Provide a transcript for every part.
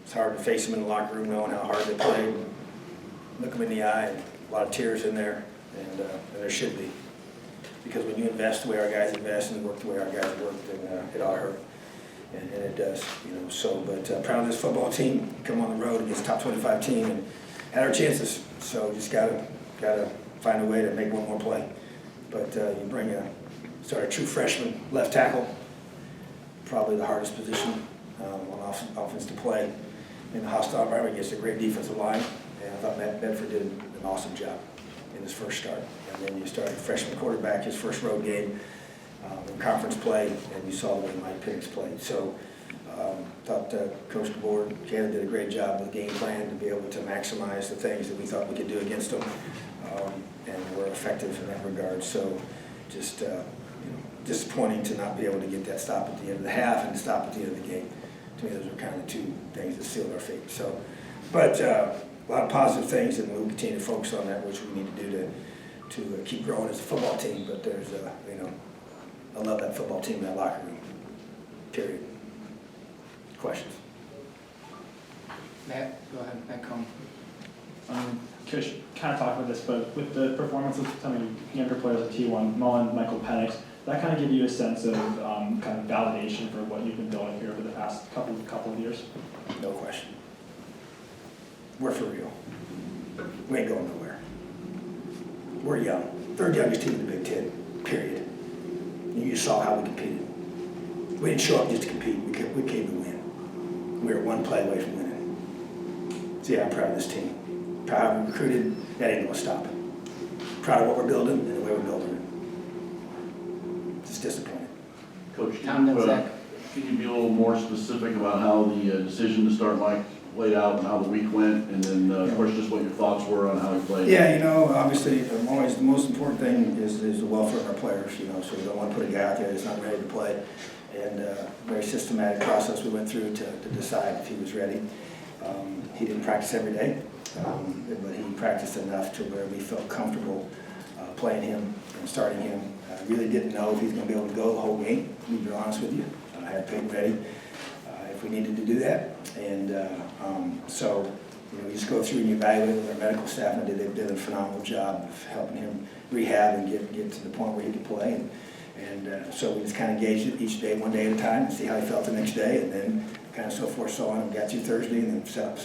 It's hard to face them in the locker room knowing how hard they played. Look them in the eye, and a lot of tears in there, and there should be. Because when you invest the way our guys invest and work the way our guys work, then it ought to hurt. And it does, So, but proud of this football team. Come on the road against a top 25 team and had our chances. So just gotta find a way to make one more play. But you bring start a true freshman left tackle, probably the hardest position on offense to play in a hostile environment against a great defensive line. And I thought Matt Bedford did an awesome job in his first start. And then you started a freshman quarterback, his first road game in conference play, and you saw the way Mike Penix played. So thought Coach DeBoer, Canada did a great job with the game plan to be able to maximize the things that we thought we could do against them, and were effective in that regard. So just disappointing to not be able to get that stop at the end of the half and stop at the end of the game. To me, those were kind of the two things that sealed our fate. So, but a lot of positive things, and we'll continue to focus on that, which we need to do to keep growing as a football team. But there's, I love that football team, that locker room. Period. Questions? Matt, go ahead. Matt, come. Coach, kind of talked about this, but with the performance of some of the younger players at T1, Mullen, Michael Penix, that kind of give you a sense of kind of validation for what you've been building here over the past couple of years? No question. We're for real. We ain't going nowhere. We're young. Third youngest team in the Big Ten, period. You saw how we competed. We didn't show up just to compete. We came to win. We were one play away from winning. So yeah, I'm proud of this team. Proud of we recruited. That ain't going to stop. Proud of what we're building and the way we're building it. Just disappointed. Coach, Tom, then Zach. can you be a little more specific about how the decision to start Mike played out and how the week went, and then of course just what your thoughts were on how he played? Yeah, obviously, always the most important thing is the welfare of our players. So we don't want to put a guy out there that's not ready to play. And very systematic process we went through to decide if he was ready. He didn't practice every day, but he practiced enough to where we felt comfortable playing him and starting him. I really didn't know if he was going to be able to go the whole game, to be honest with you. I had Peyton ready if we needed to do that. And so you just go through and you evaluate with our medical staff, and they did a phenomenal job of helping him rehab and get to the point where he could play. And so we just kind of gauged it each day, one day at a time, and see how he felt the next day, and then kind of so forth, so on. We got through Thursday, and then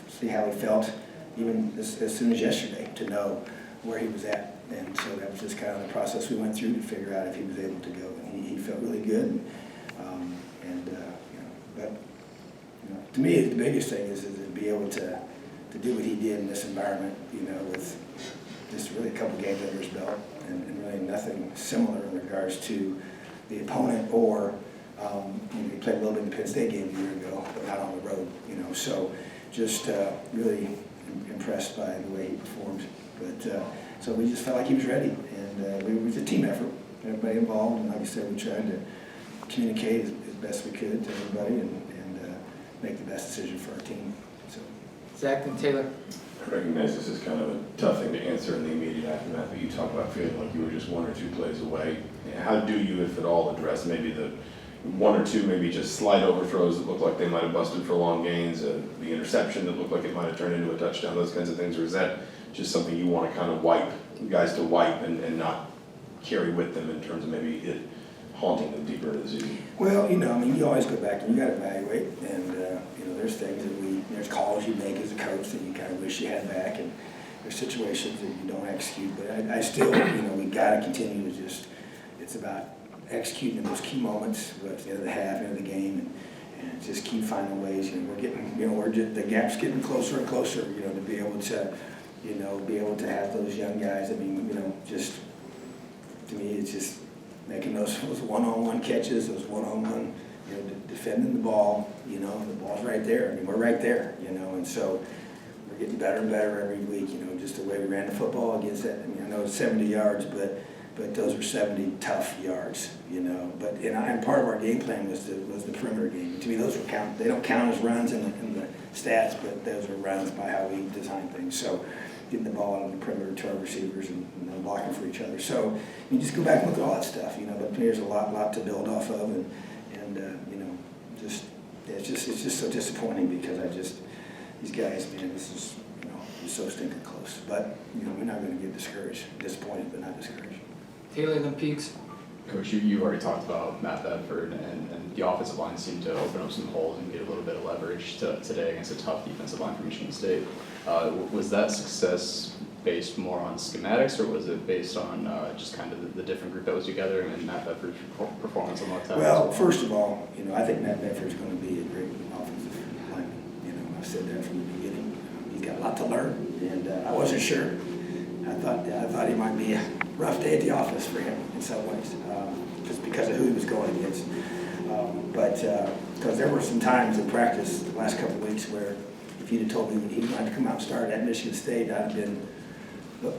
see how he felt even as soon as yesterday to know where he was at. And so that was just kind of the process we went through to figure out if he was able to go. And he felt really good. But to me, the biggest thing is to be able to do what he did in this environment, with just really a couple games under his belt, and really nothing similar in regards to the opponent or he played a little bit in the Penn State game a year ago, but not on the road. So just really impressed by the way he performed. But so we just felt like he was ready, and it was a team effort. Everybody involved, and like I said, we tried to communicate as best we could to everybody and make the best decision for our team. So, Zach and Taylor. I recognize this is kind of a tough thing to answer in the immediate aftermath, but you talk about feeling like you were just one or two plays away. How do you, if at all, address maybe the one or two maybe just slight overthrows that look like they might have busted for long gains, the interception that looked like it might have turned into a touchdown, those kinds of things, or is that just something you want to kind of guys to wipe and not carry with them in terms of maybe it haunting them deeper into the season? Well, you always go back and you got to evaluate, and there's things that there's calls you make as a coach that you kind of wish you had back, and there's situations that you don't execute. But I still, we got to continue to it's about executing in those key moments, whether it's the end of the half, end of the game, and just keep finding ways. We're getting, the gap's getting closer and closer. To be able to, have those young guys. Just to me, it's just making those one-on-one catches, those one-on-one, defending the ball. The ball's right there. We're right there. And so we're getting better and better every week. Just the way we ran the football against that. I know it's 70 yards, but those were 70 tough yards. But and part of our game plan was the perimeter game. To me, those were count. They don't count as runs in the stats, but those are runs by how we design things. So getting the ball out of the perimeter to our receivers and blocking for each other. So you just go back and look at all that stuff. But there's a lot to build off of, and it's just so disappointing because these guys, man, this is, it's so stinking close. But, we're not gonna get discouraged, disappointed, but not discouraged. Taylor, then Peaks. Coach, you already talked about Matt Bedford, and the offensive line seemed to open up some holes and get a little bit of leverage today against a tough defensive line from Michigan State. Was that success based more on schematics, or was it based on just kind of the different group that was together and Matt Bedford's performance on that time? Well, first of all, I think Matt Bedford's gonna be a great offensive lineman. I've said that from the beginning. He's got a lot to learn, and I wasn't sure. I thought he might be a rough day at the office for him in some ways, just because of who he was going against. Because there were some times in practice the last couple of weeks where if you'd have told me he might have come out and started at Michigan State, I'd have been, but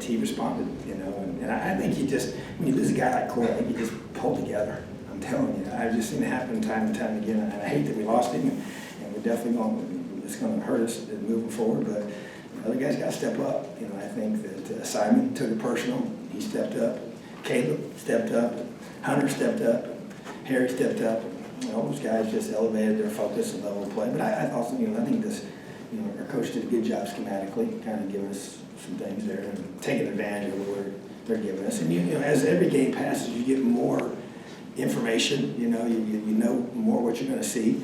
he responded, and I think he just, when you lose a guy like Corey, I think he just pulled together. I'm telling you, I've just seen it happen time and time again, and I hate that we lost him, and we're definitely it's going to hurt us moving forward, but other guys got to step up. I think that Simon took it personal. He stepped up. Caleb stepped up. Hunter stepped up. Harry stepped up. All those guys just elevated their focus and level of play. But I also, I think this, our coach did a good job schematically, kind of giving us some things there and taking advantage of what they're giving us. And as every game passes, you get more information. You know more what you're going to see.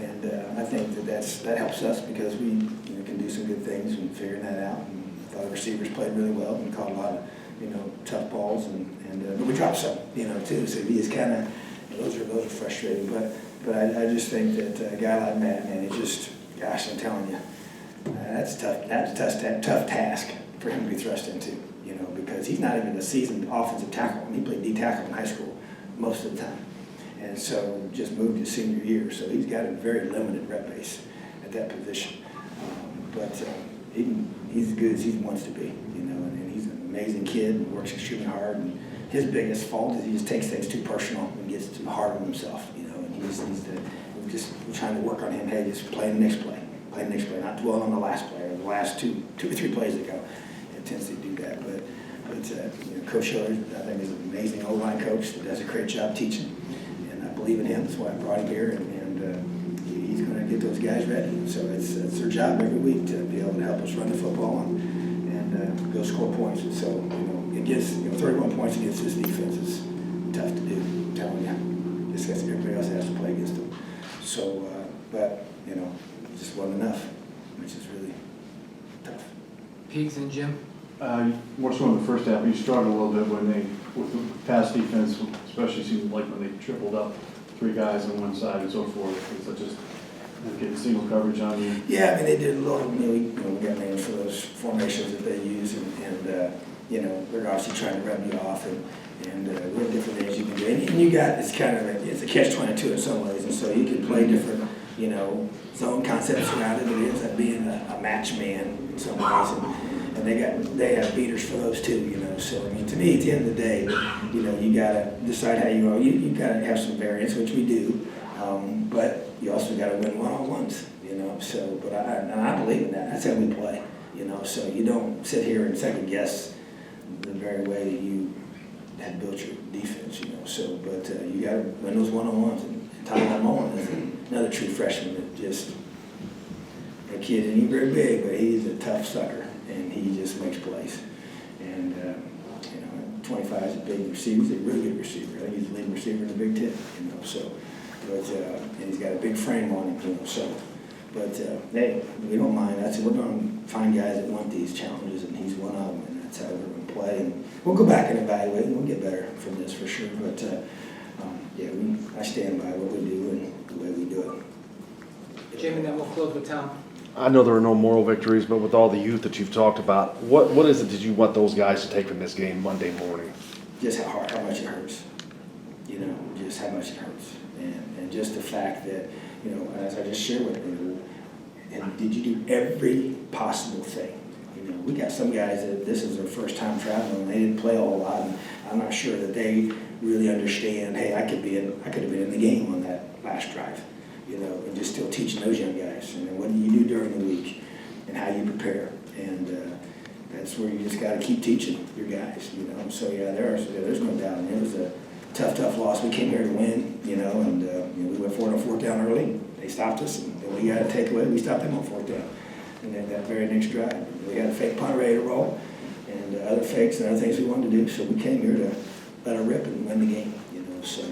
And I think that helps us because we can do some good things and figuring that out. And I thought the receivers played really well and caught a lot of tough balls but we dropped some too. So he is kind of those are frustrating. But I just think that a guy like Matt, man, it just gosh, I'm telling you, that's tough. That's a tough task for him to be thrust into. Because he's not even a seasoned offensive tackle. He played D tackle in high school most of the time. And so just moved his senior year, so he's got a very limited rep base at that position. But he's as good as he wants to be, and he's an amazing kid and works extremely hard. And his biggest fault is he just takes things too personal and gets too hard on himself, and we're just trying to work on him. Hey, just play the next play, not dwell on the last play or the last two or three plays ago. It tends to do that, but Coach Hiller, I think, is an amazing O-line coach that does a great job teaching. I believe in him. That's why I brought him here, and he's going to get those guys ready. So it's their job every week to be able to help us run the football and go score points. And so against 31 points against this defense is tough to do. I'm telling you, just because everybody else has to play against them. So, but it just wasn't enough, which is really tough. Peaks and Jim. More so in the first half, you struggled a little bit with the pass defense, especially seemed like when they tripled up three guys on one side and so forth. It's just getting single coverage on you. Yeah, I mean, they did a little, we got names for those formations that they use, and they're obviously trying to rub you off, and we have different things you can do. And you got, it's kind of it's a catch-22 in some ways, and so you can play different, zone concepts around it. It ends up being a match man in some ways, and they have beaters for those too, So I mean, to me, at the end of the day, you gotta decide how you go. You gotta have some variance, which we do, but you also gotta win one-on-ones, So, but I believe in that. That's how we play, So you don't sit here and second guess the very way that you had built your defense, So, but you gotta win those one-on-ones. And Tyler Mullen is another true freshman that just a kid, and he's very big, but he's a tough sucker. And he just makes plays. And, 25 is a big receiver. He's a really good receiver. I think he's the leading receiver in the Big Ten, So, but, and he's got a big frame on him, So, but, hey, we don't mind. We're going to find guys that want these challenges, and he's one of them, and that's how we're going to play. And we'll go back and evaluate, and we'll get better from this for sure. But, I stand by what we do and the way we do it. Jim, and then we'll close with Tom. I know there are no moral victories, but with all the youth that you've talked about, what is it that you want those guys to take from this game Monday morning? Just how much it hurts, just how much it hurts. And just the fact that, as I just shared with you, and did you do every possible thing? We got some guys that this is their first time traveling, and they didn't play a whole lot, and I'm not sure that they really understand, hey, I could have been in the game on that last drive. And just still teaching those young guys, and what do you do during the week, and how you prepare, and that's where you just got to keep teaching your guys, So yeah, there's no doubt. And it was a tough loss. We came here to win, and we went for it on fourth down early. They stopped us, and and we got a takeaway, we stopped them on fourth down. And then that very next drive, we had a fake punt ready to roll, and other fakes and other things we wanted to do, so we came here to let her rip and win the game, you know, so,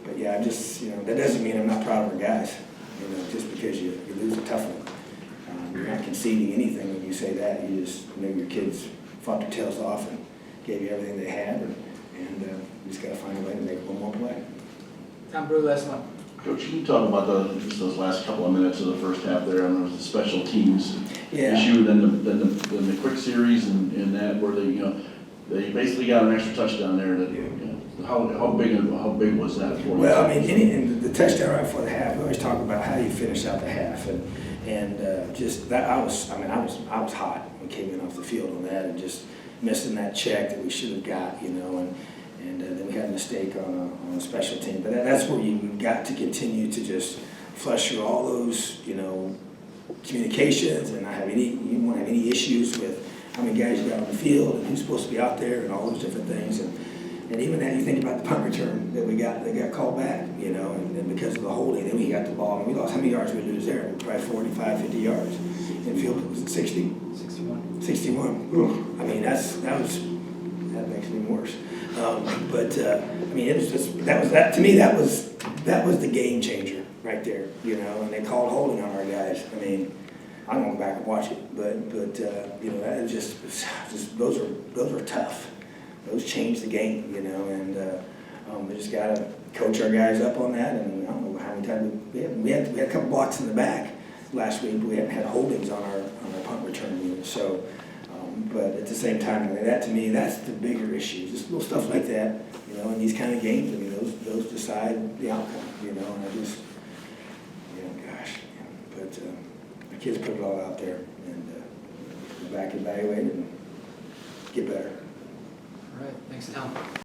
but yeah, I just, you know, that doesn't mean I'm not proud of our guys, you know, just because you lose a tough one. You're not conceding anything when you say that, you just, you know, your kids fought their tails off and gave you everything they had, and you just gotta find a way to make one more play. Tom Brew, last one. Coach, can you talk about just those last couple of minutes of the first half there, and there was the special teams Yeah. issue, then the quick series and that, where they, you know, they basically got an extra touchdown there that, you know, how big was that for you? Well, I mean, and the touchdown right before the half, we always talk about how you finish out the half, and just that, I was hot when we came in off the field on that, and just missing that check that we should have got, you know, and then we had a mistake on a special team. But that's where you've got to continue to just flush through all those, you know, communications, and you won't have any issues with how many guys you got on the field and who's supposed to be out there and all those different things. And even then, you think about the punt return that they got called back, you know, and because of the holding, then we got the ball, and we lost, how many yards did we lose there? Probably 45, 50 yards. In field, was it 60? 61. 61. Ooh, I mean, that makes me worse. I mean, it was just, to me, that was the game changer right there, you know, and they called holding on our guys. I mean, I'm gonna go back and watch it, but you know, that is just those are tough. Those changed the game, you know, and we just gotta coach our guys up on that. And I don't know how many times we had a couple blocks in the back last week, but we hadn't had holdings on our punt return unit. So, but at the same time, that to me, that's the bigger issue. Just little stuff like that, you know, in these kind of games. I mean, those decide the outcome, you know. And I just, you know, gosh, you know, but the kids put it all out there, and go back, evaluate, and get better. All right, thanks, Tom.